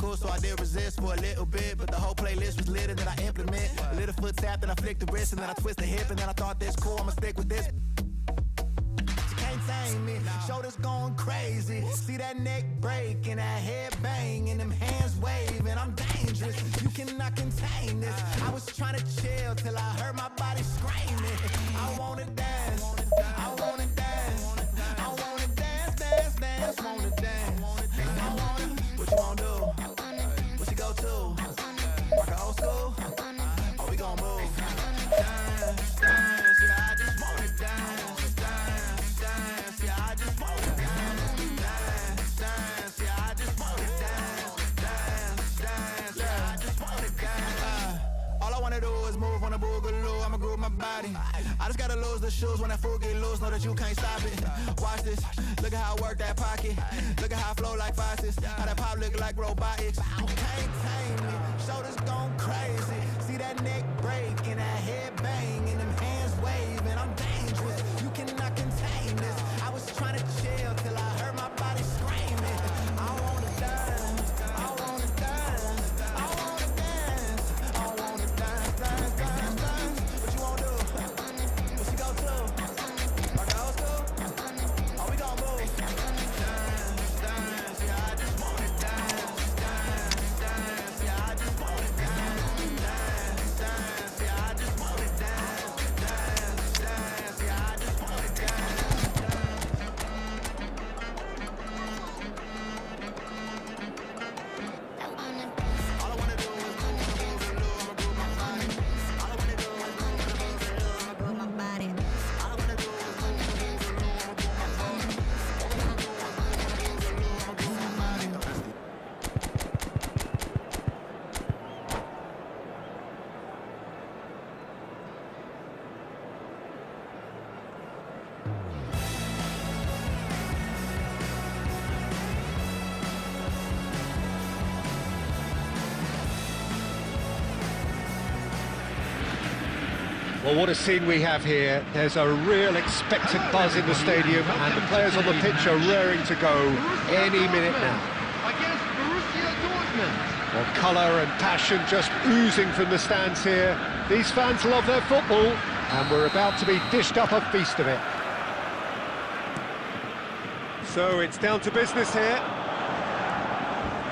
physical, so I did resist for a little bit. But the whole playlist was lit, and then I implement a little foot tap, then I flick the wrist, and then I twist the hip, and then I thought this cool, I'ma stick with this. Can't tame me, shoulders going crazy. See that neck break and that head bang and them hands waving. I'm dangerous, you cannot contain this. I was trying to chill till I heard my body screaming. I wanna dance, I wanna dance, I wanna dance, dance, dance, wanna dance. I wanna, what you wanna do? What you go to? Rock a old school? Oh, we gon' move. Dance, dance, yeah, I just wanna dance. Move on the boogaloo, I'ma groove my body. I just gotta lose the shoes when that fool get loose. Know that you can't stop it. Watch this, look at how I work that pocket. Look at how I flow like faucets. How that pop look like robotics. Can't tame me, shoulders gone crazy. See that neck break and that head bang and them hands waving. I'm dangerous, you cannot contain this. I was trying to chill till I heard my body screaming. I wanna dance, I wanna dance, I wanna dance, I wanna dance, dance, dance, dance. What you wanna do? What you go to? Rock the old school? Oh, we gon' move. Dance, dance, yeah, I just wanna dance, dance, dance, yeah, I just wanna dance, dance, dance, yeah, I just wanna dance, dance, dance, yeah, I just wanna dance. All I wanna do is move on the boogaloo, I'ma groove my body. All I wanna do is move on the boogaloo, I'ma groove my body. All I wanna do is move on the boogaloo, I'ma groove my body. All I wanna do is move on the boogaloo, I'ma groove my body. Well, what a scene we have here. There's a real expectant buzz in the stadium, and the players on the pitch are raring to go any minute now. Against Borussia Dortmund. Well, colour and passion just oozing from the stands here. These fans love their football, and we're about to be dished up a feast of it. So it's down to business here.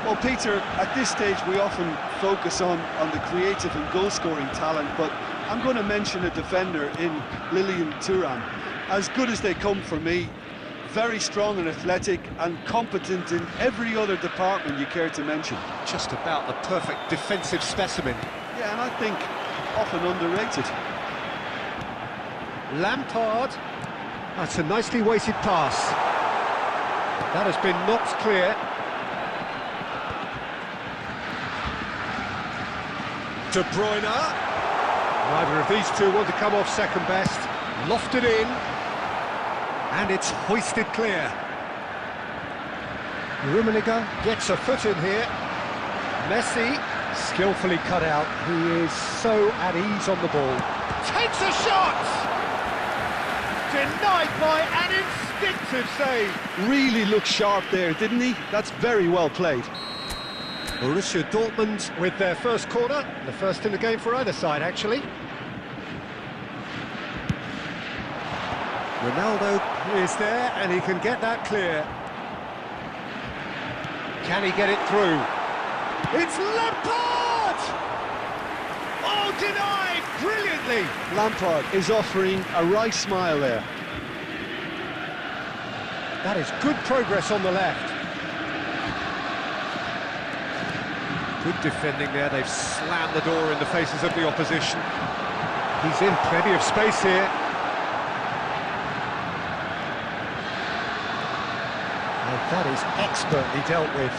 Well, Peter, at this stage we often focus on the creative and goal-scoring talent, but I'm going to mention a defender in Lilian Thuram. As good as they come for me, very strong and athletic and competent in every other department you care to mention. Just about the perfect defensive specimen. Yeah, and I think often underrated. Lampard. That's a nicely weighted pass. That has been knocked clear. De Bruyne. Neither of these two want to come off second best. Lofted in. And it's hoisted clear. Rummenigge gets a foot in here. Messi, skillfully cut out. He is so at ease on the ball. Takes a shot! Denied by an instinctive save. Really looked sharp there, didn't he? That's very well played. Borussia Dortmund with their first corner, the first in the game for either side, actually. Ronaldo is there, and he can get that clear. Can he get it through? It's Lampard! Oh, denied brilliantly! Lampard is offering a right smile there. That is good progress on the left. Good defending there, they've slammed the door in the faces of the opposition. He's in plenty of space here. And that is expertly dealt with.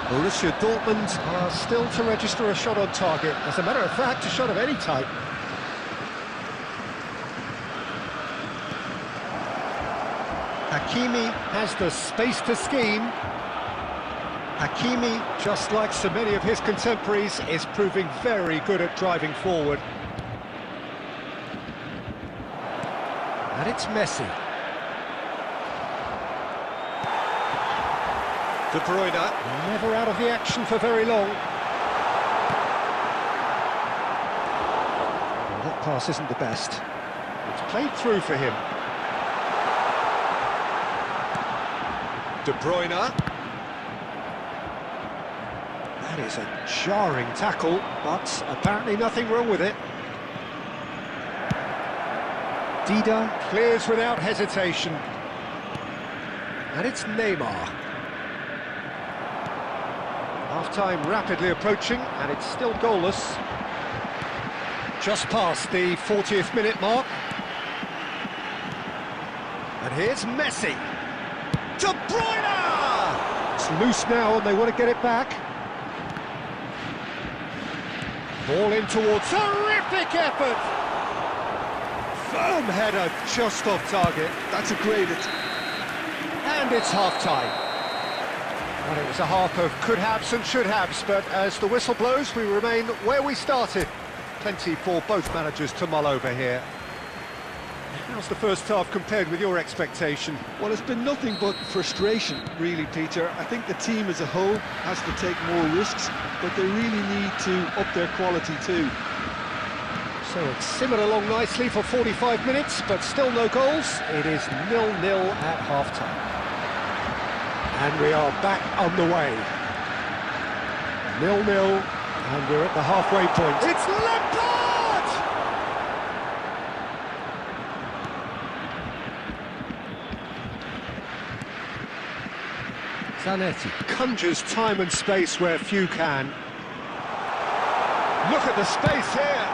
Borussia Dortmund are still to register a shot on target. As a matter of fact, a shot of any type. Hakimi has the space to scheme. Hakimi, just like so many of his contemporaries, is proving very good at driving forward. And it's Messi. De Bruyne, never out of the action for very long. Well, that pass isn't the best. It's played through for him. De Bruyne. That is a jarring tackle, but apparently nothing wrong with it. Dida clears without hesitation. And it's Neymar. Half-time rapidly approaching, and it's still goalless. Just past the 40th minute mark. And here's Messi. De Bruyne! It's loose now, and they want to get it back. Ball in towards... Terrific effort! Firm header, just off target. That's a great... And it's half-time. Well, it was a half of could-haves and should-haves, but as the whistle blows, we remain where we started. Plenty for both managers to mull over here. How's the first half compared with your expectation? Well, it's been nothing but frustration, really, Peter. I think the team as a whole has to take more risks, but they really need to up their quality too. So it's simmered along nicely for 45 minutes, but still no goals. It is 0-0 at half-time. And we are back on the way. 0-0, and we're at the halfway point. It's Lampard! Zanetti conjures time and space where few can. Look at the space here.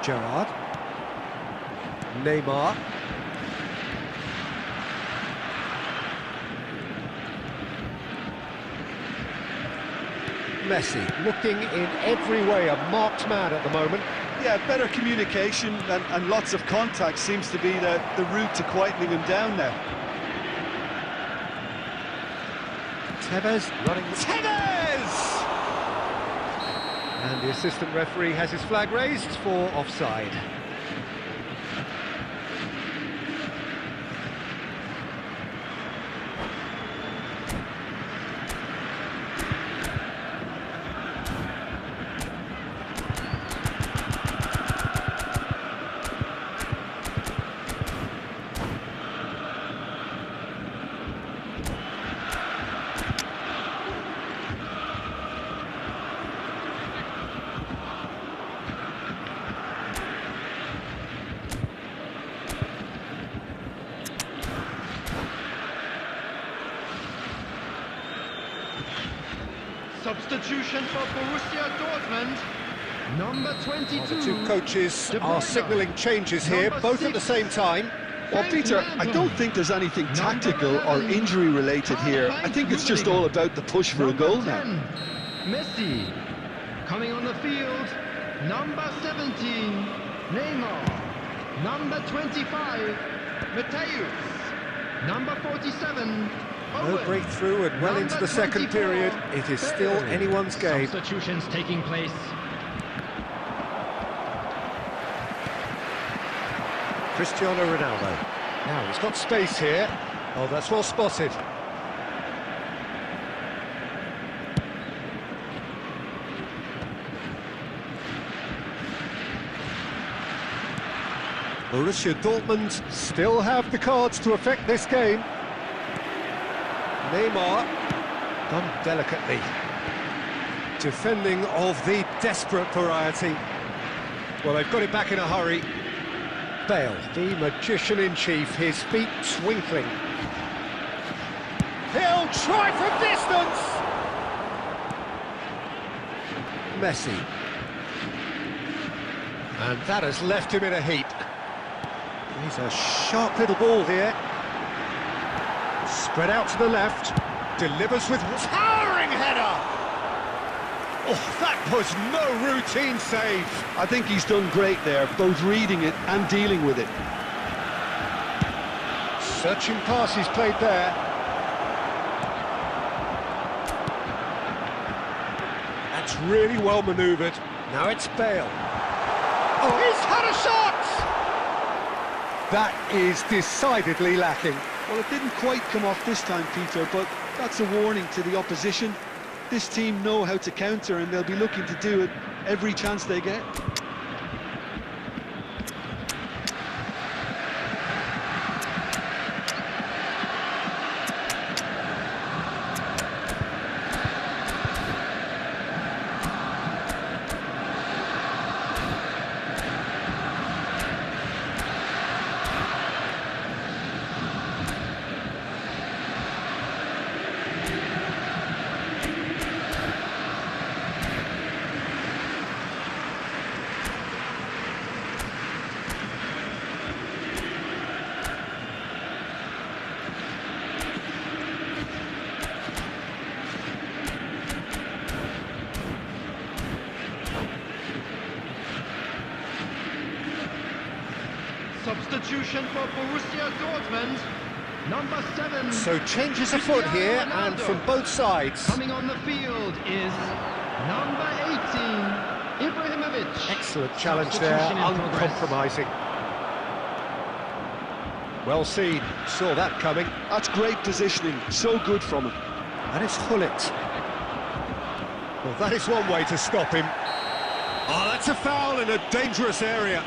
Gerrard. Neymar. Messi looking in every way a marked man at the moment. Yeah, better communication and lots of contact seems to be the route to quietening him down now. Tevez running... Tevez! And the assistant referee has his flag raised for offside. Substitution for Borussia Dortmund. Number 22. Well, the two coaches are signalling changes here, both at the same time. Well, Peter, I don't think there's anything tactical or injury related here. I think it's just all about the push for a goal now. Messi. Coming on the field. Number 17. Neymar. Number 25. Mateus. Number 47. No breakthrough and well into the second period. It is still anyone's game. Substitutions taking place. Cristiano Ronaldo. Now he's got space here. Oh, that's well spotted. Borussia Dortmund still have the cards to affect this game. Neymar, done delicately. Defending of the desperate variety. Well, they've got it back in a hurry. Bale, the magician-in-chief, his feet twinkling. He'll try from distance! Messi. And that has left him in a heap. He's a sharp little ball here. Spread out to the left, delivers with towering header! Oh, that was no routine save. I think he's done great there, both reading it and dealing with it. Searching pass he's played there. That's really well manoeuvred. Now it's Bale. Oh, he's had a shot! That is decidedly lacking. Well, it didn't quite come off this time, Peter, but That's a warning to the opposition. This team know how to counter, and they'll be looking to do it every chance they get. Substitution for Borussia Dortmund, number 7. So changes afoot here, and from both sides. Coming on the field is number 18, Ibrahimovic. Excellent challenge there, uncompromising. Well seen, saw that coming. That's great positioning, so good from him. And it's Hullet. Well, that is one way to stop him. Oh, that's a foul in a dangerous area.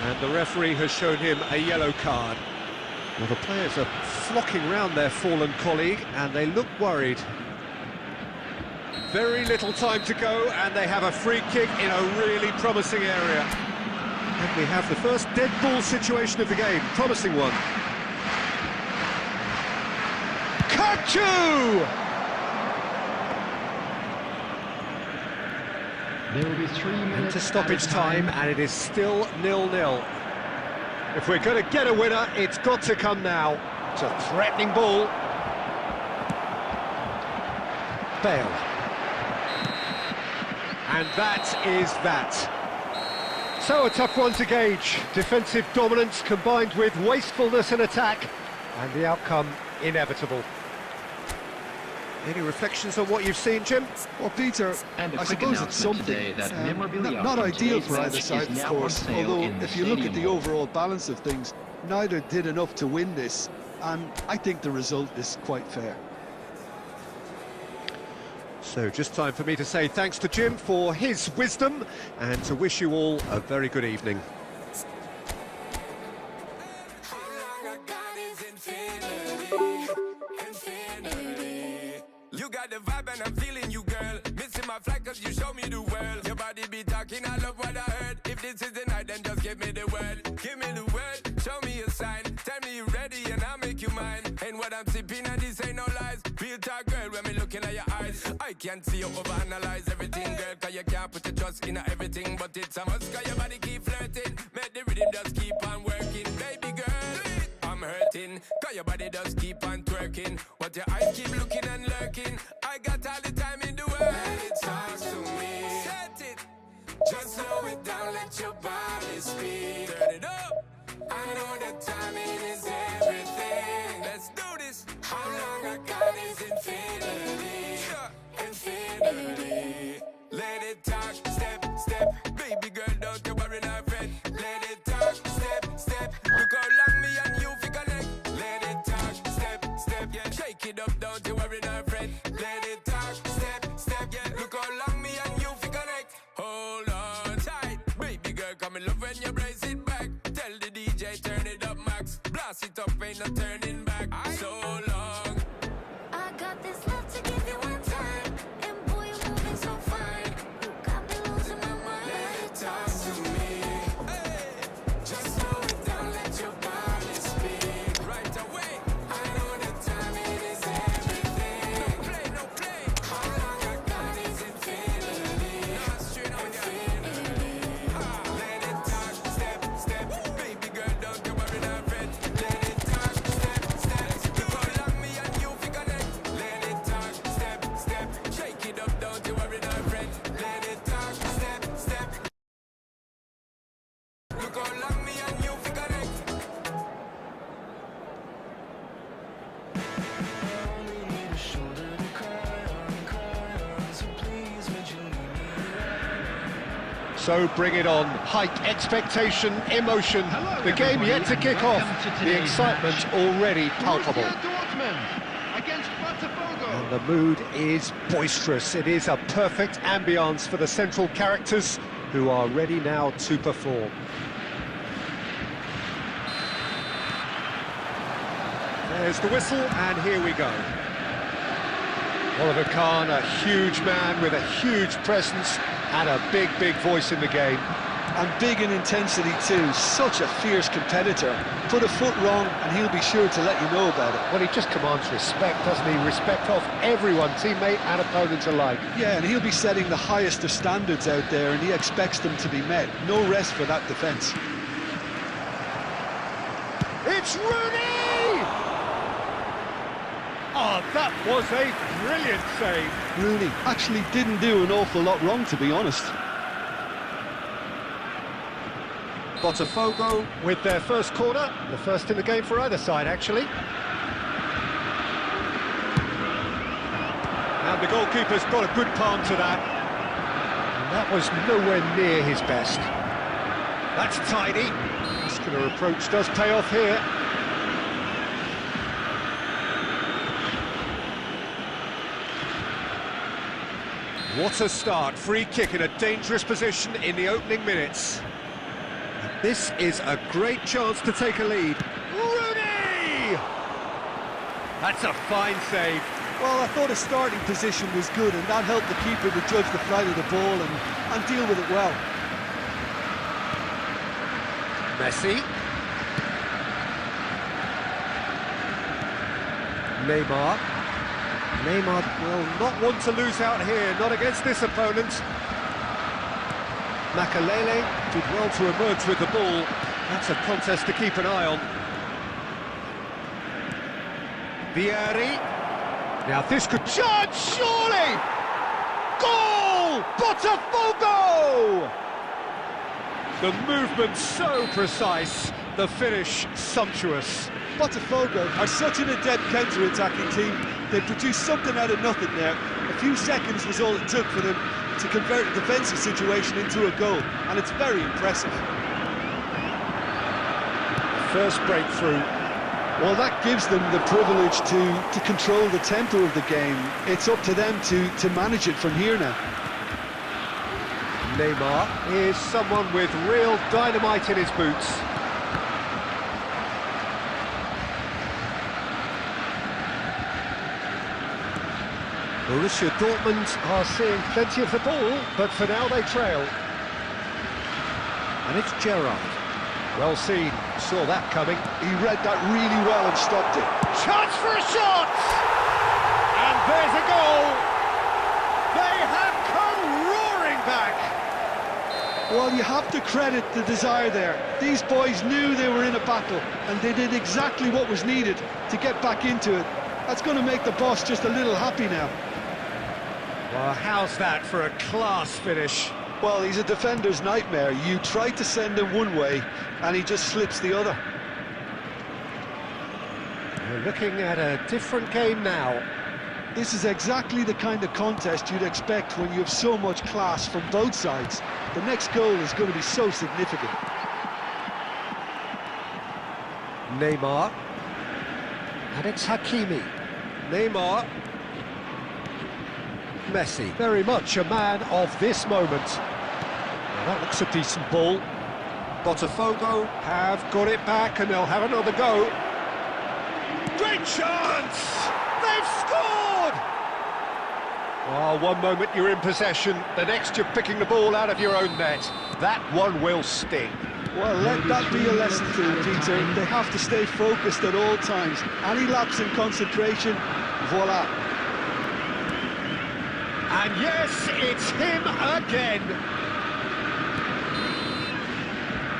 And the referee has shown him a yellow card. Well, the players are flocking round their fallen colleague, and they look worried. Very little time to go, and they have a free kick in a really promising area. And we have the first dead ball situation of the game, promising one. Kachu! There will be 3 minutes Into stoppage time, and it is still 0-0. If we're going to get a winner, it's got to come now. It's a threatening ball. Bale. And that is that. So a tough one to gauge. Defensive dominance combined with wastefulness in attack, and the outcome inevitable. Any reflections on what you've seen, Jim? Well, Peter, And a I quick suppose it's announcement something. today that memorabilia Not from ideal today's for either match side, is of now course, on sale although in the if you look at Stadium the Hall. overall balance of things, neither did enough to win this, and I think the result is quite fair. So just time for me to say thanks to Jim for his wisdom, and to wish you all a very good evening. You got the vibe and I'm feeling you, girl. Missing my flight cause you show me the world. Your body be talking, I love what I heard. If this is the night, then just give me the word. Give me the word, show me a sign. Tell me you're ready and I'll make you mine. And what I'm sipping and this ain't no lies. Real talk, girl, when me looking at your eyes. I can't see you overanalyze everything, girl. Cause you can't put your trust in everything. But it's a must cause your body keep flirting. Make the rhythm just keep on working. Baby girl, I'm hurting. Cause your body does keep on twerking. But your eyes keep looking and lurking. I got all the time in the world. Let it talk to me. Set it. Just slow it down, let your body speak. Turn it up. I know that timing is everything. Let's do this. How long I got is infinity. Infinity. Let it talk, step, step. Baby girl, don't you worry, not fret. Let it talk, step, step. Look how long me and you fi connect. Let it talk, step, step. Yeah, shake it up, don't you worry, not fret. Let it talk, step, step. Yeah, look how long me and you fi connect. Hold on tight, baby girl, come in love when you brace it back. Tell the DJ turn it up, max. Blast it up, ain't no turning back. So long. I got this love to give you one time, and boy, you're moving so fine. You got me losing my mind. Let it talk to me. Hey, just slow it down, let your body speak. Right away. I know that timing is everything. No play, no play. How long I got is infinity. No, straight on infinity. Let it talk, step, step. Baby girl, don't you worry, not fret. Let it talk, step, step. Look how long me and you fi connect. Let it talk, step, step. Shake it up, don't you worry, not fret. Let it talk, step, step. Look how long me and you fi connect. So bring it on. Hype, expectation, emotion. Hello, The game everybody, yet to and kick welcome off. to The today's excitement match. already palpable. Borussia Dortmund against Botafogo. And the mood is boisterous. It is a perfect ambience for the central characters who are ready now to perform. There's the whistle, and here we go. Oliver Kahn, a huge man with a huge presence and a big, big voice in the game. And big in intensity too, such a fierce competitor. Put a foot wrong and he'll be sure to let you know about it. Well, he just commands respect, doesn't he? Respect off everyone, teammate and opponent alike. Yeah, and he'll be setting the highest of standards out there, and he expects them to be met. No rest for that defence. It's Rooney! Oh, that was a brilliant save. Rooney actually didn't do an awful lot wrong, to be honest. Botafogo with their first corner, the first in the game for either side, actually. And the goalkeeper's got a good palm to that. And that was nowhere near his best. That's tidy. Muscular approach does pay off here. What a start, free kick in a dangerous position in the opening minutes. This is a great chance to take a lead. Rooney! That's a fine save. Well, I thought his starting position was good, and that helped the keeper to judge the flight of the ball and deal with it well. Messi. Neymar. Neymar will not want to lose out here, not against this opponent. Makalele did well to emerge with the ball. That's a contest to keep an eye on. Vieri. Now this could charge, surely! Goal! Botafogo! The movement so precise, the finish sumptuous. Botafogo are such an adept counter-attacking team. They produced something out of nothing there. A few seconds was all it took for them to convert a defensive situation into a goal, and it's very impressive. First breakthrough. Well, that gives them the privilege to control the tempo of the game. It's up to them to manage it from here now. Neymar is someone with real dynamite in his boots. Borussia Dortmund are seeing plenty of the ball, but for now they trail. And it's Gerrard. Well seen, saw that coming. He read that really well and stopped it. Chance for a shot! And there's a goal! They have come roaring back! Well, you have to credit the desire there. These boys knew they were in a battle, and they did exactly what was needed to get back into it. That's going to make the boss just a little happy now. Well, how's that for a class finish? Well, he's a defender's nightmare. You try to send him one way, and he just slips the other. We're looking at a different game now. This is exactly the kind of contest you'd expect when you have so much class from both sides. The next goal is going to be so significant. Neymar. And it's Hakimi. Neymar. Messi, very much a man of this moment. Well, that looks a decent ball. Botafogo have got it back and they'll have another go. Great chance! They've scored! Oh, one moment you're in possession, the next you're picking the ball out of your own net. That one will sting. Well, let that be a lesson to them, Peter. They have to stay focused at all times. Any lapse in concentration, voila. And yes, it's him again.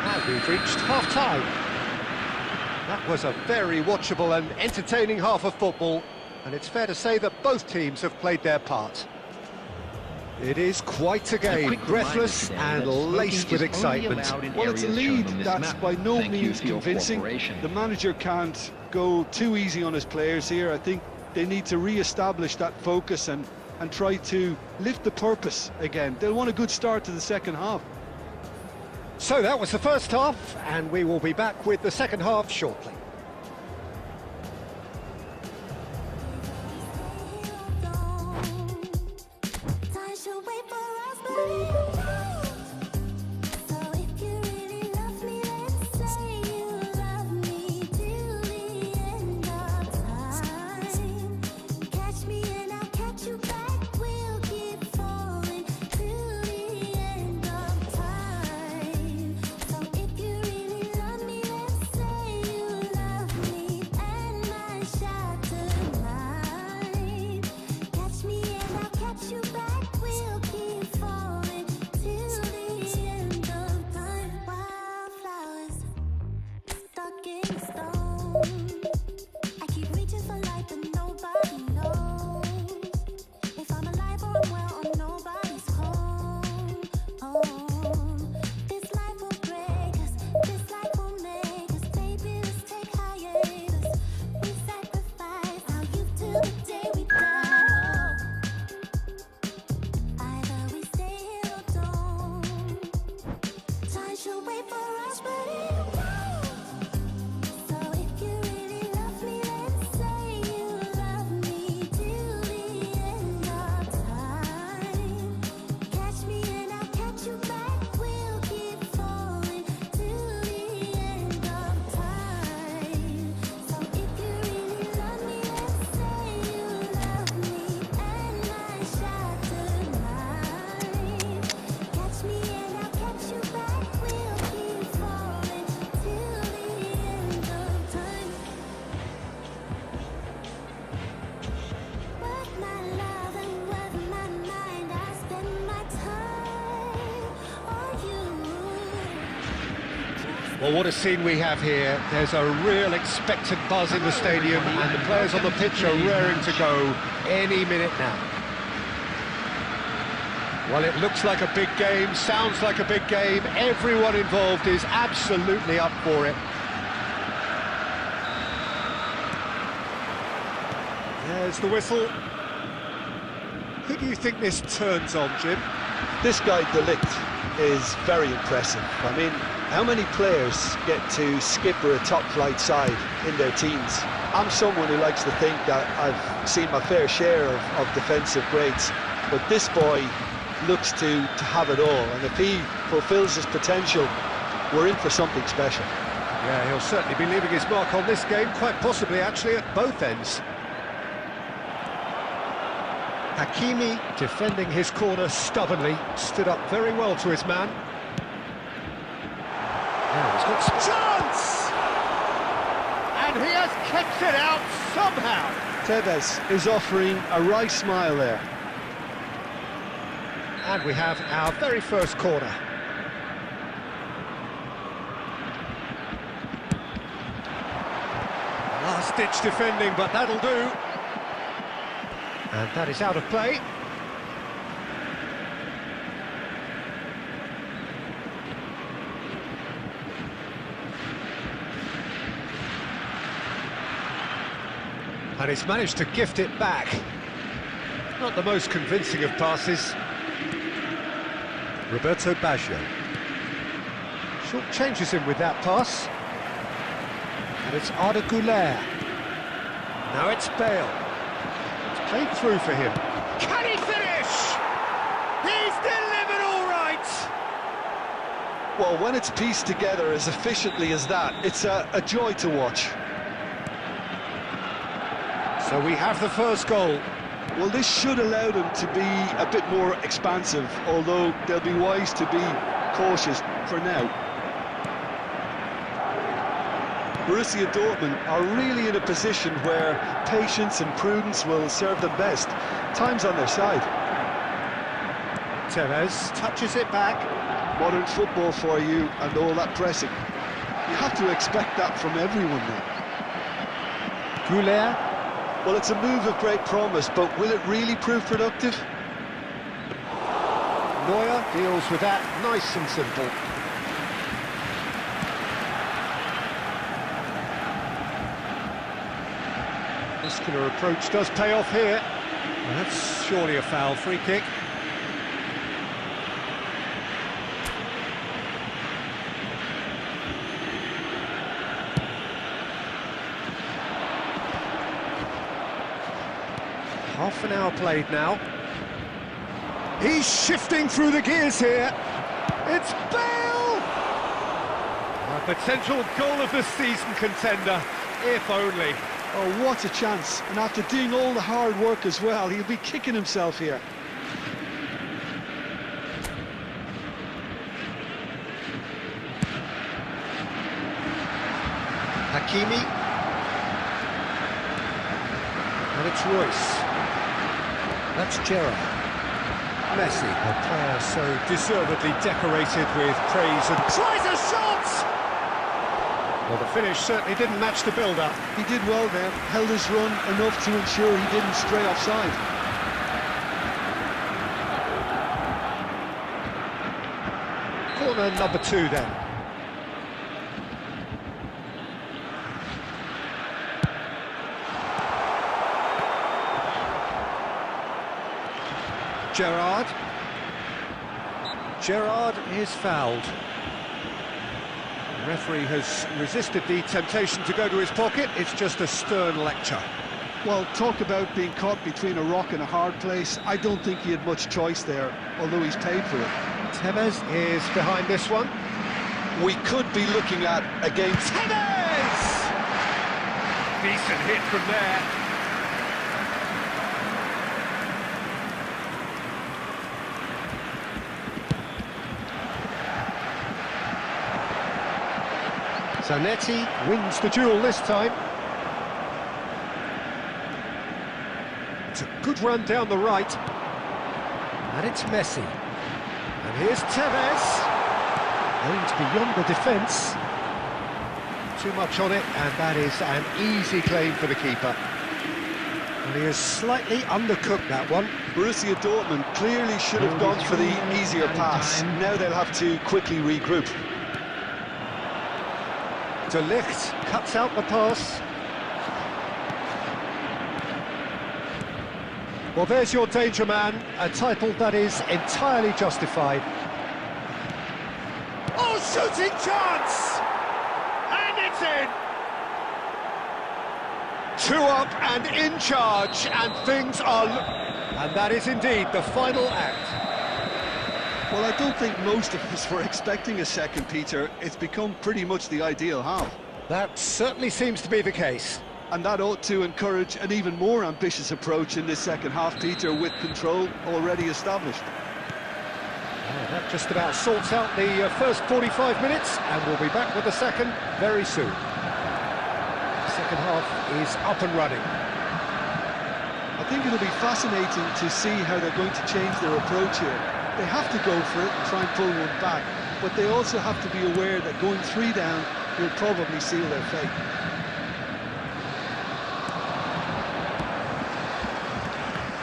And we've reached half-time. That was a very watchable and entertaining half of football, and it's fair to say that both teams have played their part. It is quite a game, breathless and laced with excitement. Well, it's a lead that's by no means convincing. The manager can't go too easy on his players here. I think they need to re-establish that focus and try to lift the purpose again. They'll want a good start to the second half. So that was the first half, and we will be back with the second half shortly. Time should wait for us, but it won't. So if you really love me, let's say you love me till the end of time. Catch me and I'll catch you back. We'll keep falling till the end of time. So if you really love me, let's say you love me and my shattered mind. Catch me and I'll catch you back. We'll keep falling till the end of time. Wildflowers stuck in stone. I keep reaching for light, but nobody knows if I'm alive or I'm well or nobody's home. This life will break us, this life will make us. Baby, let's take hiatus. We sacrifice our youth till the day we die. Either we stay here or don't. Time should wait for us, but it won't. So if you really love me, let's say you love me till the end of time. Catch me and I'll catch you back. We'll keep falling till the end of time. So if you really love me, let's say you love me and my shattered mind. Catch me and I'll catch you back. We'll keep falling till the end of time. Worth my love and worth my mind. I spend my time on you. Well, what a scene we have here. There's a real expectant buzz in the stadium, and the players on the pitch are raring to go any minute now. Well, it looks like a big game, sounds like a big game. Everyone involved is absolutely up for it. There's the whistle. Who do you think this turns on, Jim? This guy, De Ligt, is very impressive. I mean, how many players get to skipper a top-flight side in their teens? I'm someone who likes to think that I've seen my fair share of defensive greats, but this boy looks to have it all, and if he fulfills his potential, we're in for something special. Yeah, he'll certainly be leaving his mark on this game, quite possibly actually at both ends. Hakimi, defending his corner stubbornly, stood up very well to his man. Now he's got some chance! And he has kept it out somehow! Tevez is offering a wry smile there. And we have our very first corner. Last-ditch defending, but that'll do. And that is out of play. And he's managed to gift it back. Not the most convincing of passes. Roberto Baggio. Short changes him with that pass. And it's Arda Güler. Now it's Bale. It's played through for him. Can he finish? He's delivered all right! Well, when it's pieced together as efficiently as that, it's a joy to watch. So we have the first goal. Well, this should allow them to be a bit more expansive, although they'll be wise to be cautious for now. Borussia Dortmund are really in a position where patience and prudence will serve them best. Time's on their side. Tevez touches it back. Modern football for you and all that pressing. You have to expect that from everyone now. Güler. Well, it's a move of great promise, but will it really prove productive? Neuer deals with that nice and simple. Muscular approach does pay off here. Well, that's surely a foul. Free kick. Half an hour played now. He's shifting through the gears here. It's Bale! A potential goal of the season contender, if only. Oh, what a chance. And after doing all the hard work as well, he'll be kicking himself here. Hakimi. And it's Royce. That's Gerrard. Messi, a player so deservedly decorated with praise and tries a shot! Well, the finish certainly didn't match the build-up. He did well there, held his run enough to ensure he didn't stray offside. Corner number 2 then. Gerrard. Gerrard is fouled. The referee has resisted the temptation to go to his pocket. It's just a stern lecture. Well, talk about being caught between a rock and a hard place. I don't think he had much choice there, although he's paid for it. Tevez is behind this one. We could be looking at a game... Tevez! Decent hit from there. Zanetti wins the duel this time. It's a good run down the right. And it's Messi. And here's Tevez. Aimed beyond the defence. Too much on it, and that is an easy claim for the keeper. And he has slightly undercooked that one. Borussia Dortmund clearly should have gone for the easier pass. Now they'll have to quickly regroup. De Ligt cuts out the pass. Well, there's your danger man, a title that is entirely justified. Oh, shooting chance! And it's in! 2 up and in charge, and things are... And that is indeed the final act. Well, I don't think most of us were expecting a second, Peter. It's become pretty much the ideal half. That certainly seems to be the case. And that ought to encourage an even more ambitious approach in this second half, Peter, with control already established. Oh, that just about sorts out the first 45 minutes, and we'll be back with the second very soon. The second half is up and running. I think it'll be fascinating to see how they're going to change their approach here. They have to go for it and try and pull one back, but they also have to be aware that going 3 down will probably seal their fate.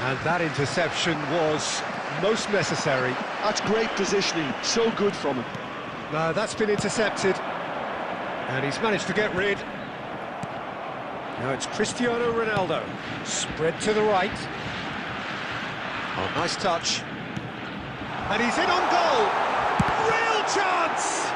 And that interception was most necessary. That's great positioning, so good from him. No, that's been intercepted. And he's managed to get rid. Now it's Cristiano Ronaldo. Spread to the right. Oh, nice touch. And he's in on goal! Real chance!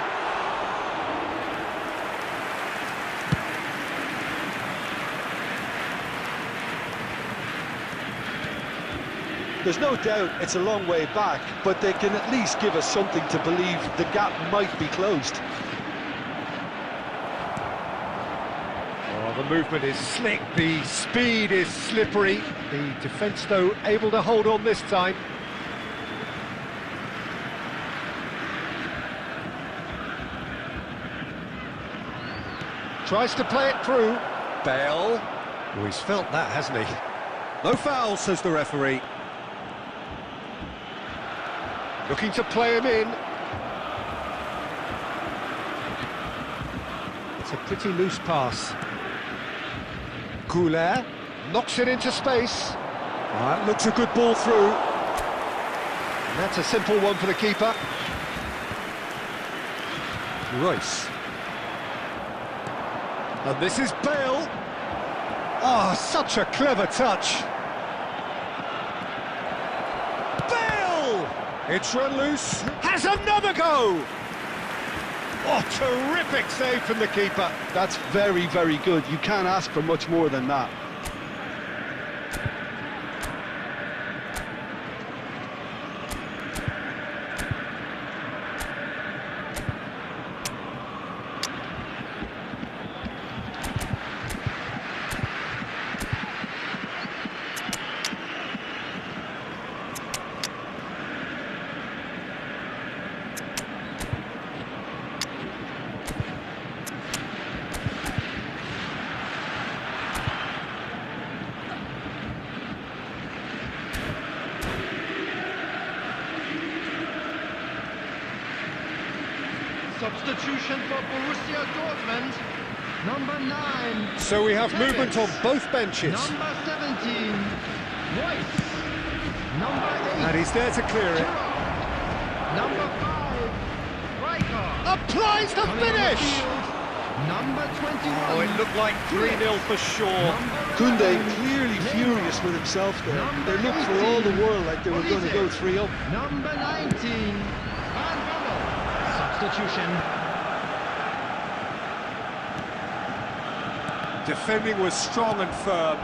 There's no doubt it's a long way back, but they can at least give us something to believe the gap might be closed. Oh, the movement is slick, the speed is slippery. The defence, though, able to hold on this time. Tries to play it through. Bale. Oh, he's felt that, hasn't he? No foul, says the referee. Looking to play him in. It's a pretty loose pass. Couler knocks it into space. That looks a good ball through. And that's a simple one for the keeper. Royce. And this is Bale. Ah, such a clever touch. Bale! It's run loose. Has another go! Oh, terrific save from the keeper. That's very, very good. You can't ask for much more than that. substitution for Borussia Dortmund. Number 9. So we have Tevez. movement on both benches. Number 17. White. Number 8. And he's there to clear it. Number 5. Rijkaard. Applies the Coming on the finish! field, Number 21. Oh, it looked like 3-0 for sure. Koundé clearly furious with himself there. They looked for all the world like they were going to go 3-0. Number 19. Van Bommel. Substitution. Defending was strong and firm.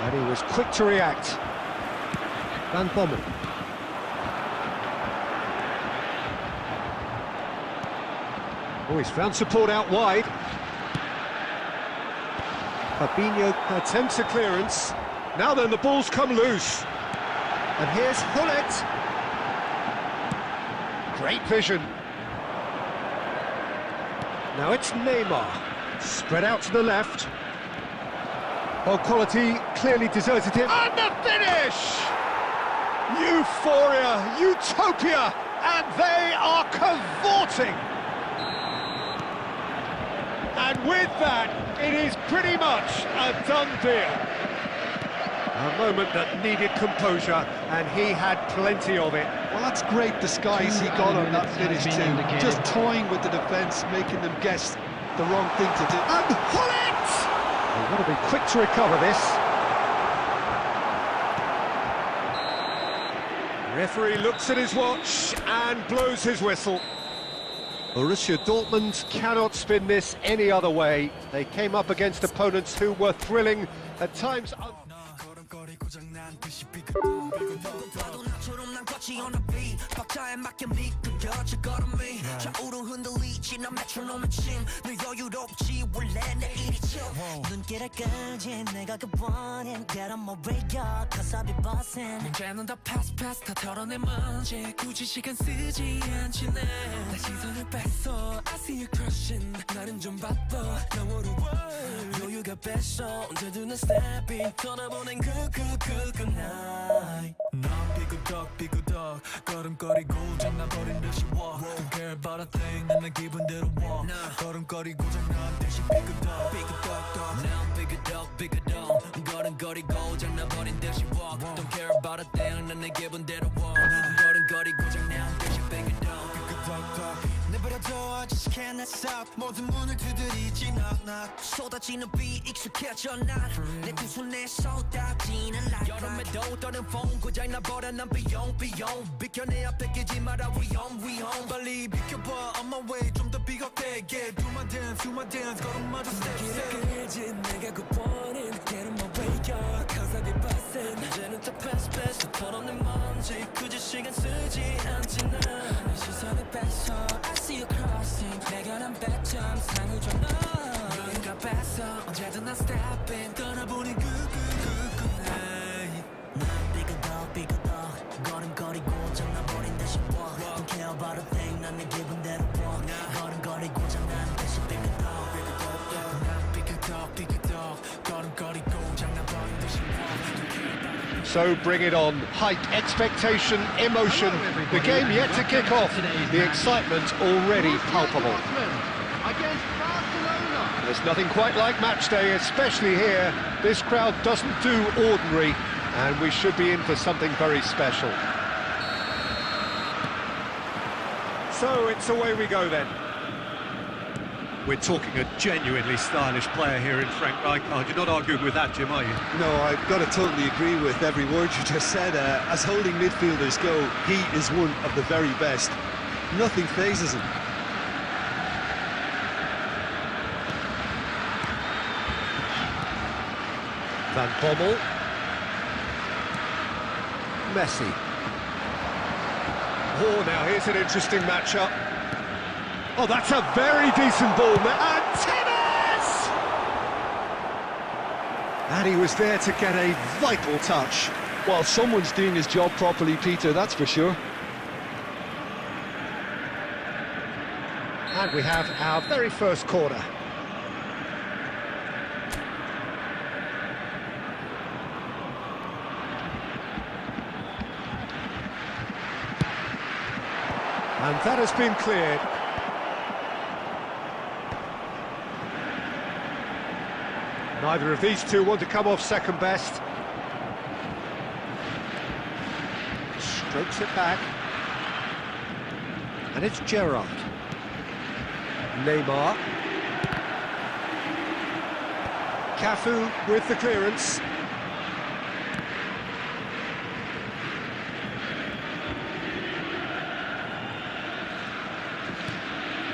And he was quick to react. Van Bommel. Oh, he's found support out wide. Fabinho attempts a clearance. Now then, the ball's come loose. And here's Hullet. Great vision. Now it's Neymar. Spread out to the left. Oh, quality clearly deserted him. And the finish! Euphoria, utopia, and they are cavorting. And with that, it is pretty much a done deal. A moment that needed composure, and he had plenty of it. Well, that's great disguise he got on that finish too. Just toying with the defence, making them guess the wrong thing to do. And Hullet! They've got to be quick to recover this. Referee looks at his watch and blows his whistle. Borussia Dortmund cannot spin this any other way. They came up against opponents who were thrilling, at times... I see you crushing 나는 좀 바빠 나 어려워 여유가 뺐어 언제든 snapping 떠나보낸 그 night 난 삐그덕 걸음거리고 장난버린 듯이 walk Don't care about a thing 난 내 기분대로 walk 걸음거리고 장난 듯이 삐그덕 난 삐그덕 걸음거리고 장난버린 듯이 walk Don't care about a thing 난 내 기분대로 walk 걸음거리고 장난 듯이 삐그덕 내버려둬 아직 내 싹 모든 문을 두드리지 knock 쏟아지는 비 익숙해져 난내 두 손에 쏟아지는 light 여름에도 떠는 폰 고장 나버려 난 비용 비켜 내 앞에 끼지 마라 위험 빨리 비켜봐 on my way 좀 더 비겁되게 Do my dance 걸음마저 step 길을 끌지 내가 굿보는 Get on my way cause I be bustin' 이제는 다 pass 털어낸 먼지 굳이 시간 쓰지 않지 난 시선을 뺐어 I see you crossing 내가 난 100점 상을 줘 너 여유가 뺐어 언제든 난 stepping 떠나보니 그 night 난 삐그덕 걸음거리고 장난버린 듯이 walk Don't care about a thing 난 내 기분대로 walk 걸음거리고 장난 듯이 삐그덕 난 삐그덕 걸음거리고 장난버린 듯이 walk So bring it on. Hype, expectation, emotion. The game yet to kick off. The excitement already palpable. Against Barcelona. There's nothing quite like match day, especially here. This crowd doesn't do ordinary, and we should be in for something very special. So it's away we go then. We're talking a genuinely stylish player here in Frank Rijkaard. You're not arguing with that, Jim, are you? No, I've got to totally agree with every word you just said. As holding midfielders go, he is one of the very best. Nothing phases him. Van Bommel. Messi. Oh, now here's an interesting matchup. Oh, that's a very decent ball. And Tevez! And he was there to get a vital touch. Well, someone's doing his job properly, Peter, that's for sure. And we have our very first corner. And that has been cleared. Neither of these two want to come off second best. Strokes it back. And it's Gerrard. Neymar. Cafu with the clearance.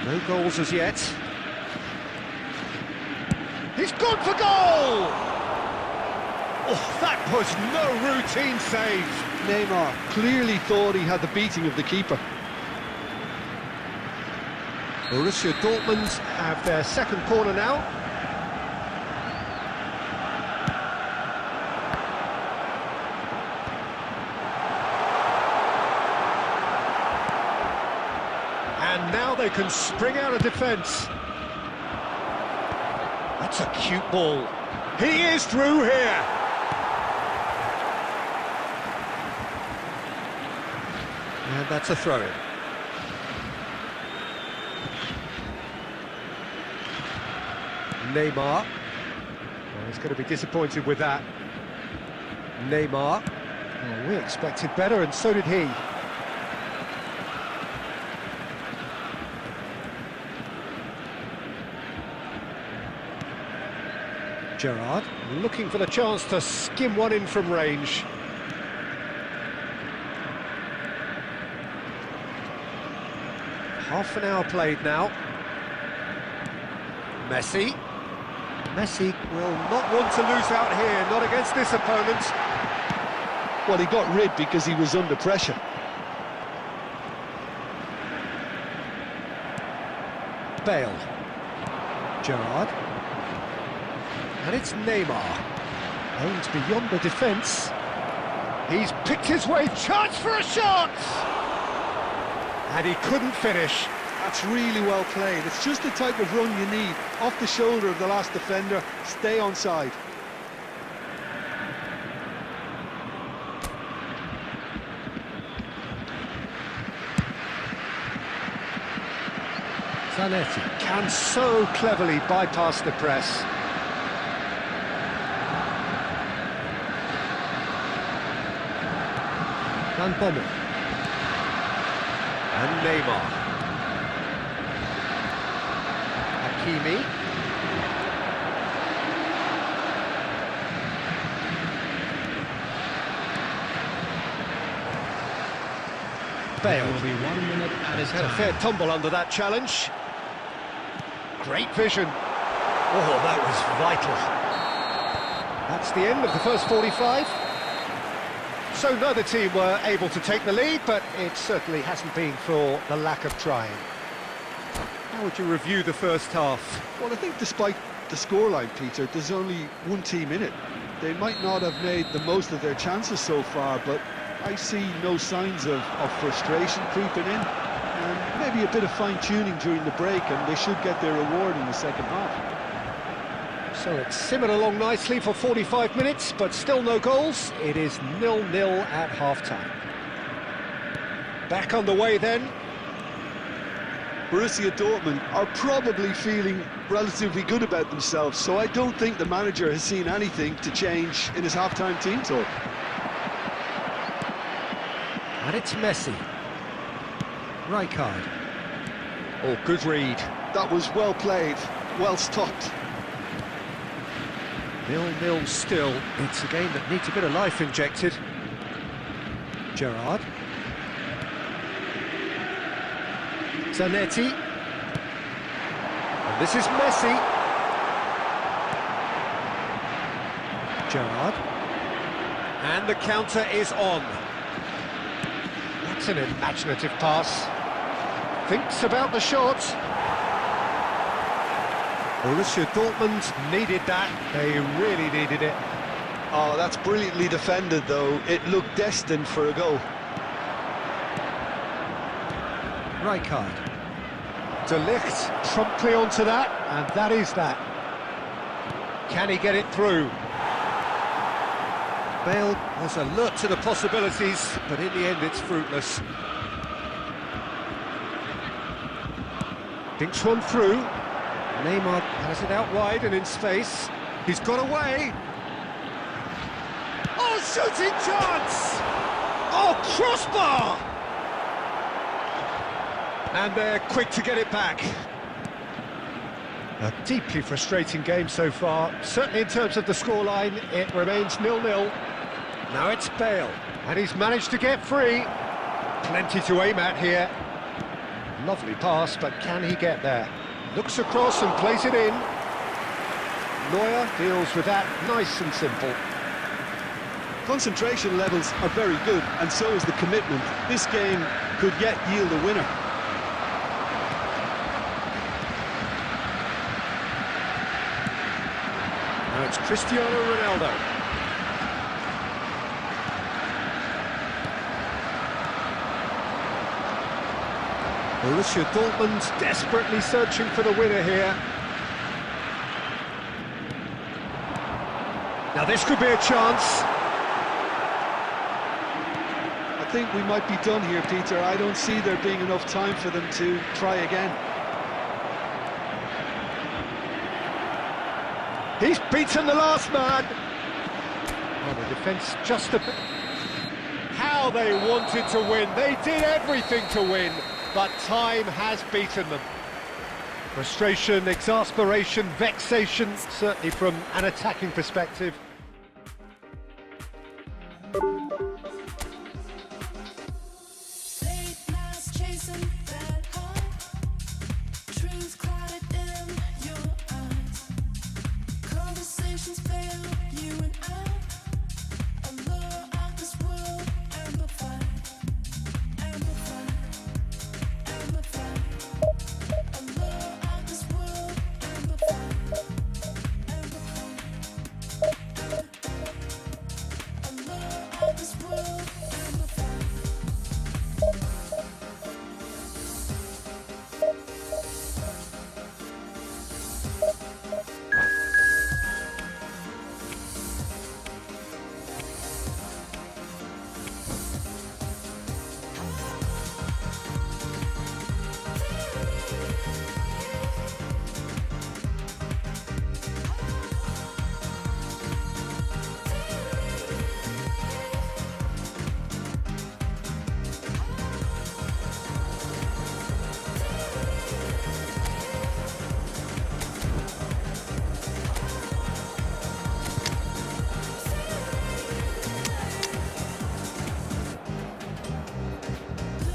No goals as yet. He's gone for goal! Oh, that was no routine save. Neymar clearly thought he had the beating of the keeper. Borussia Dortmund have their second corner now. And now they can spring out of defence. That's a cute ball. He is through here. And that's a throw-in. Neymar. Well, he's going to be disappointed with that. Neymar. Oh, we expected better, and so did he. Gerrard looking for the chance to skim one in from range. Half an hour played now. Messi. Messi will not want to lose out here, not against this opponent. Well, he got rid because he was under pressure. Bale. Gerrard. And it's Neymar. Aims beyond the defence. He's picked his way, chance for a shot! And he couldn't finish. That's really well played. It's just the type of run you need. Off the shoulder of the last defender, stay onside. Zanetti can so cleverly bypass the press. Van Bommel. And Neymar. Hakimi. Bale. There will be 1 minute at his Had a time. fair tumble under that challenge. Great vision. Oh, that was vital. That's the end of the first 45. So neither team were able to take the lead, but it certainly hasn't been for the lack of trying. How would you review the first half? Well, I think despite the scoreline, Peter, there's only one team in it. They might not have made the most of their chances so far, but I see no signs of frustration creeping in. And maybe a bit of fine-tuning during the break, and they should get their reward in the second half. So it's simmered along nicely for 45 minutes, but still no goals. It is 0-0 at half-time. Back on the way then. Borussia Dortmund are probably feeling relatively good about themselves, so I don't think the manager has seen anything to change in his half-time team talk. And it's Messi. Rijkaard. Oh, good read. That was well played, well stopped. 0-0 still. It's a game that needs a bit of life injected. Gerrard. Zanetti. And this is Messi. Gerrard. And the counter is on. That's an imaginative pass. Thinks about the shot. Borussia Dortmund needed that. They really needed it. Oh, that's brilliantly defended, though. It looked destined for a goal. Rijkaard. De Ligt promptly onto that, and that is that. Can he get it through? Bale was alert to the possibilities, but in the end it's fruitless. Dinks one through. Neymar has it out wide and in space. He's got away. Oh, shooting chance! Oh, crossbar! And they're quick to get it back. A deeply frustrating game so far. Certainly in terms of the scoreline, it remains 0-0. Now it's Bale, and he's managed to get free. Plenty to aim at here. Lovely pass, but can he get there? Looks across and plays it in. Neuer deals with that nice and simple. Concentration levels are very good, and so is the commitment. This game could yet yield a winner. Now it's Cristiano Ronaldo. Borussia Dortmund desperately searching for the winner here. Now this could be a chance. I think we might be done here, Peter. I don't see there being enough time for them to try again. He's beaten the last man. Oh, the defence just a bit... How they wanted to win. They did everything to win, but time has beaten them. Frustration, exasperation, vexation, certainly from an attacking perspective. Late nights chasing that high, dreams clouded in your eyes, conversations fail, you and I, allure of this world, amplified, amplified, amplified, allure of this world, amplified, amplified, allure of this world, amplified.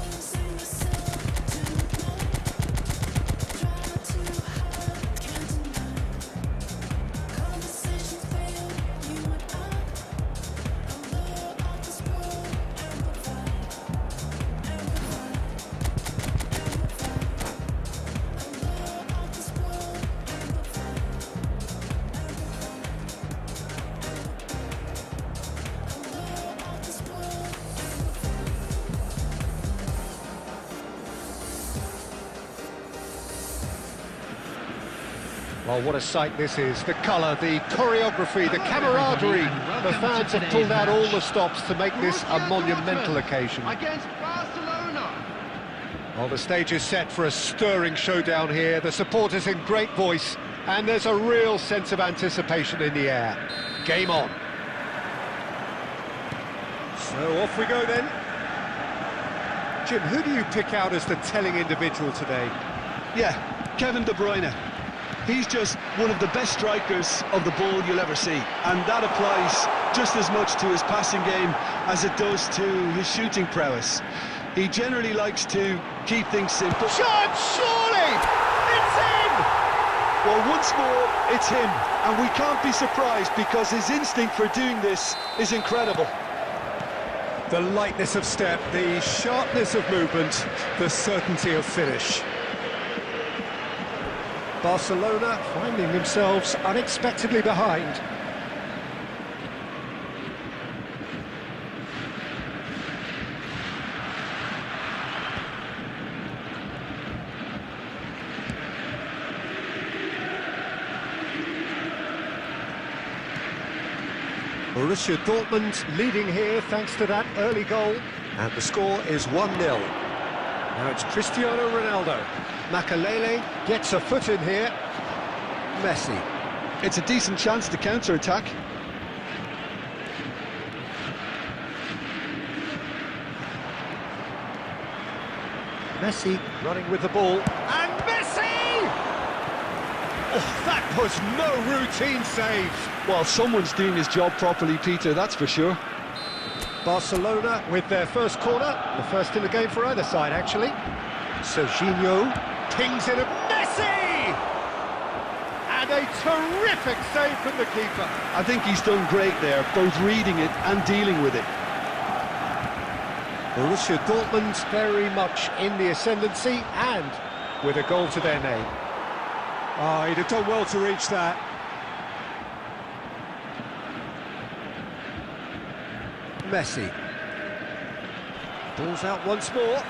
Losing yourself tonight, drama too hard, can't deny. Conversations fail, you and I, allure of this world, amplified, amplified, amplified, allure of this world, amplified, allure of this world, Well, what a sight this is. The colour, the choreography, the camaraderie. The fans have pulled out all the stops to make this a monumental occasion. Against Barcelona. Well, the stage is set for a stirring showdown here. The supporters in great voice, and there's a real sense of anticipation in the air. Game on. So off we go then. Jim, who do you pick out as the telling individual today? Yeah, Kevin De Bruyne. He's just one of the best strikers of the ball you'll ever see, and that applies just as much to his passing game as it does to his shooting prowess. He generally likes to keep things simple. Shot, surely! It's in! Well, once more, it's him, and we can't be surprised because his instinct for doing this is incredible. The lightness of step, the sharpness of movement, the certainty of finish. Barcelona finding themselves unexpectedly behind. Borussia Dortmund leading here thanks to that early goal, and the score is 1-0. Now it's Cristiano Ronaldo. Makalele gets a foot in here. Messi. It's a decent chance to counter-attack. Messi running with the ball. And Messi! Oh, that was no routine save. Well, someone's doing his job properly, Peter, that's for sure. Barcelona with their first corner. The first in the game for either side, actually. Serginho pings in at Messi! And a terrific save from the keeper. I think he's done great there, both reading it and dealing with it. Borussia Dortmund very much in the ascendancy and with a goal to their name. Oh, he'd have done well to reach that. Messi. Ball's out once more.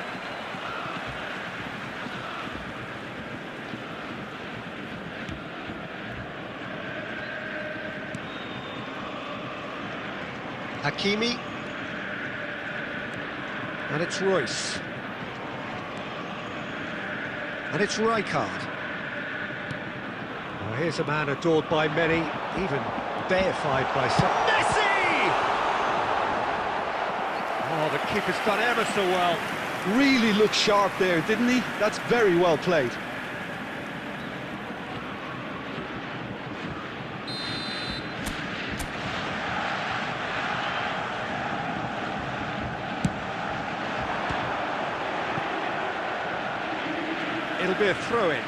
Hakimi. And it's Royce. And it's Rijkaard. Well, here's a man adored by many, even deified by some. Messi! Oh, the keeper's done ever so well. Really looked sharp there, didn't he? That's very well played. It'll be a throw-in.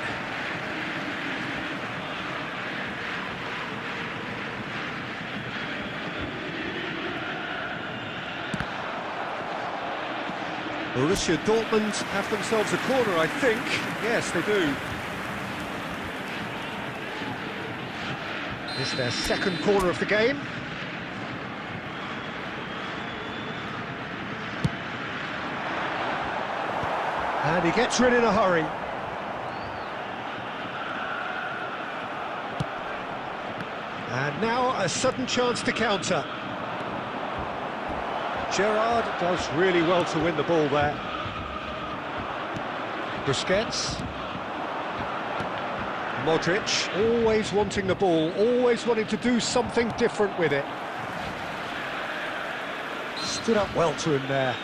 Borussia Dortmund have themselves a corner, I think. Yes, they do. It's their second corner of the game. And he gets rid in a hurry. And now a sudden chance to counter. Gerrard does really well to win the ball there. Busquets. Modric, always wanting the ball, always wanting to do something different with it. Stood up well to him there.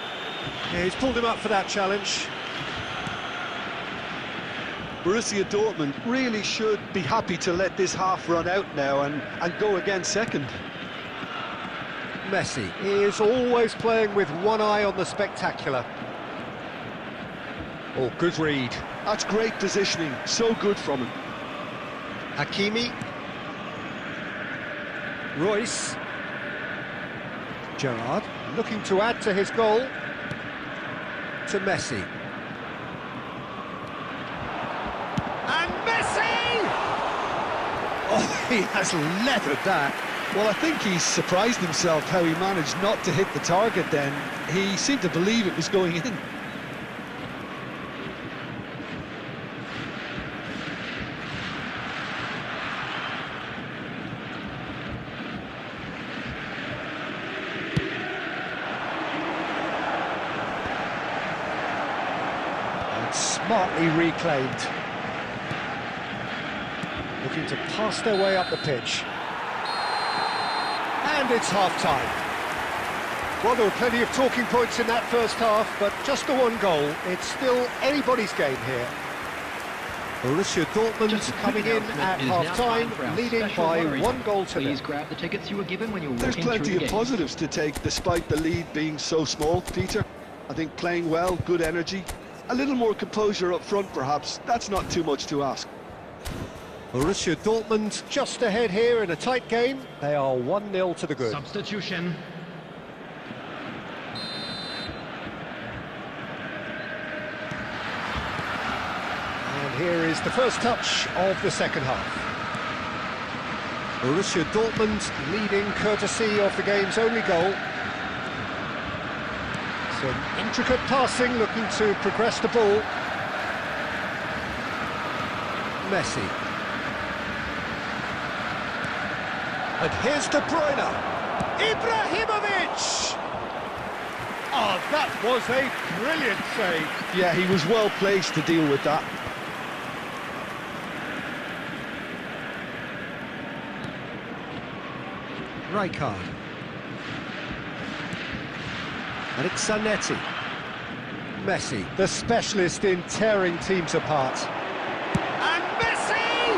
Yeah, he's pulled him up for that challenge. Borussia Dortmund really should be happy to let this half run out now and go again second. Messi is always playing with one eye on the spectacular. Oh, good read. That's great positioning, so good from him. Hakimi. Royce. Gerrard looking to add to his goal. To Messi. And Messi! Oh, he has leathered that. Well, I think he's surprised himself how he managed not to hit the target then. He seemed to believe it was going in. And smartly reclaimed. Looking to pass their way up the pitch. And it's half-time. Well, there were plenty of talking points in that first half, but just the one goal. It's still anybody's game here. Borussia Dortmund coming in at half-time, leading by one goal to Please nil. grab the tickets you were given when you were There's walking through plenty the of gate. positives to take despite the lead being so small, Peter. I think playing well, good energy. A little more composure up front perhaps, that's not too much to ask. Borussia Dortmund just ahead here in a tight game. They are 1-0 to the good. Substitution. And here is the first touch of the second half. Borussia Dortmund leading courtesy of the game's only goal. Some intricate passing, looking to progress the ball. Messi. And here's De Bruyne. Ibrahimovic! Oh, that was a brilliant save. Yeah, he was well placed to deal with that. Rijkaard. And it's Zanetti. Messi, the specialist in tearing teams apart. And Messi!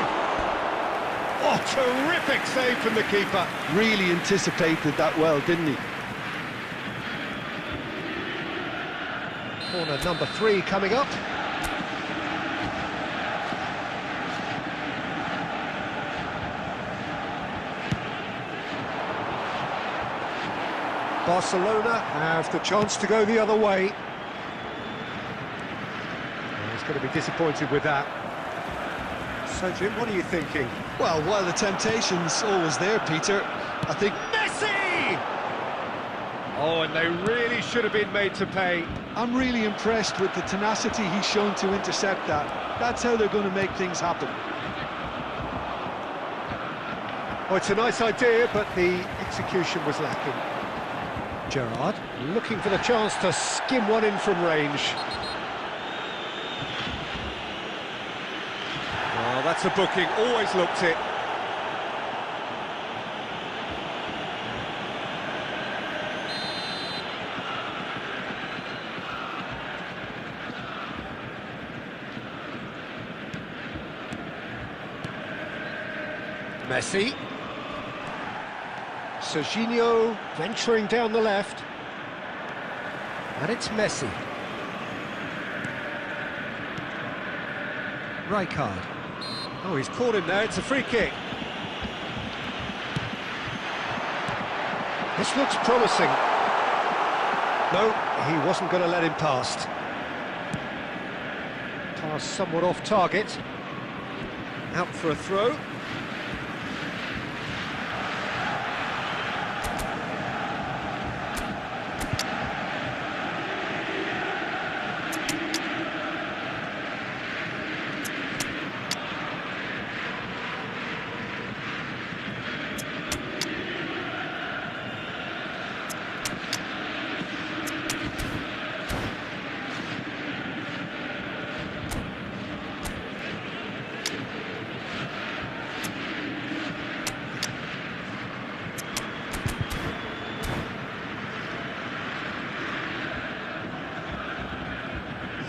Oh, terrific save from the keeper. Really anticipated that well, didn't he? Corner number 3 coming up. Barcelona have the chance to go the other way. He's going to be disappointed with that. So, Jim, what are you thinking? Well, while the temptation's always there, Peter, I think... Messi! Oh, and they really should have been made to pay. I'm really impressed with the tenacity he's shown to intercept that. That's how they're going to make things happen. Oh, it's a nice idea, but the execution was lacking. Gerrard looking for the chance to skim one in from range. Oh, that's a booking, always looked it. Messi. Serginho venturing down the left. And it's Messi. Rijkaard. Oh, he's caught him there, it's a free kick. This looks promising. No, he wasn't going to let him past. Pass somewhat off target. Out for a throw.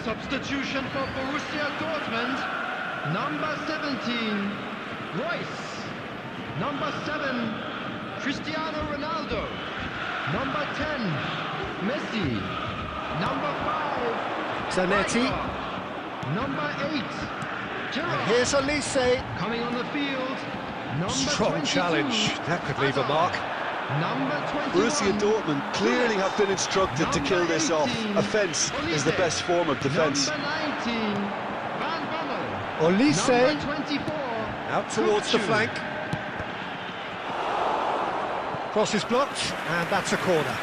Substitution for Borussia Dortmund. Number 17, Royce. Number 7, Cristiano Ronaldo. Number 10, Messi. Number 5, Zanetti. Rijkaard. Number 8, Gerrard. And here's Elise. Coming on the field, number Strong 22, challenge. That could leave a mark. Number 21, Borussia Dortmund clearly have been instructed to kill this off. Offence is the best form of defence. Number 19, Van Bommel. Olise Number 24, out towards the Kukçu. flank. Cross is blocked, and that's a corner.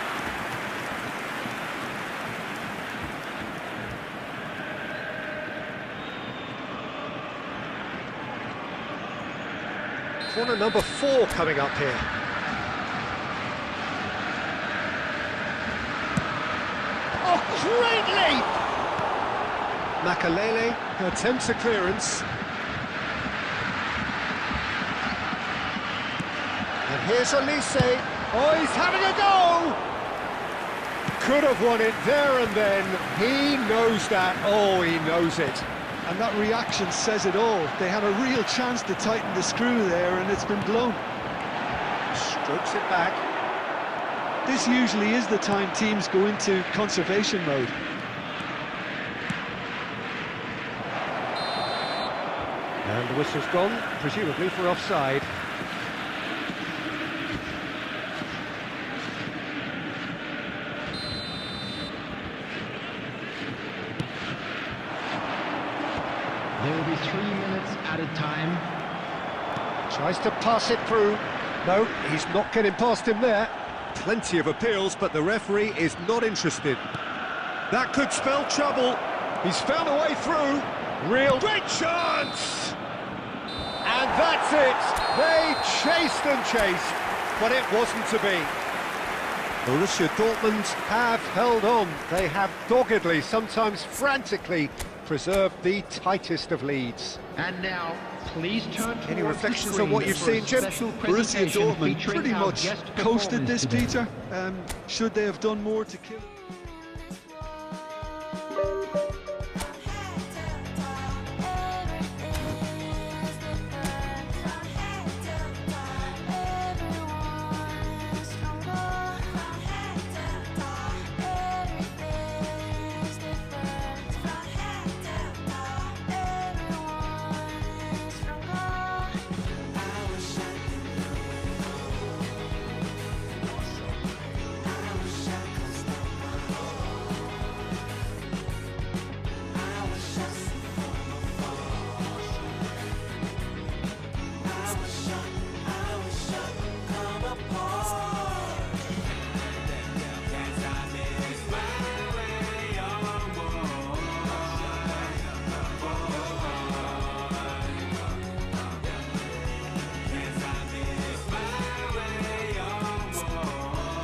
Corner number 4 coming up here. Oh, great leap! Makalele attempts a clearance. And here's Elise. Oh, he's having a go! Could have won it there and then. He knows that. Oh, he knows it. And that reaction says it all. They had a real chance to tighten the screw there, and it's been blown. Strokes it back. This usually is the time teams go into conservation mode. And the whistle's gone, presumably for offside. There will be 3 minutes added time. Tries to pass it through. No, he's not getting past him there. Plenty of appeals, but the referee is not interested. That could spell trouble. He's found a way through. Real great chance! And that's it. They chased and chased, but it wasn't to be. Borussia Dortmund have held on. They have doggedly, sometimes frantically, preserved the tightest of leads. And now, please turn towards Any the reflections screen on what you've for a seen, Jim? special Borussia presentation Dortmund featuring pretty our much guest coasted performance this, today. Peter. Should they have done more to kill it?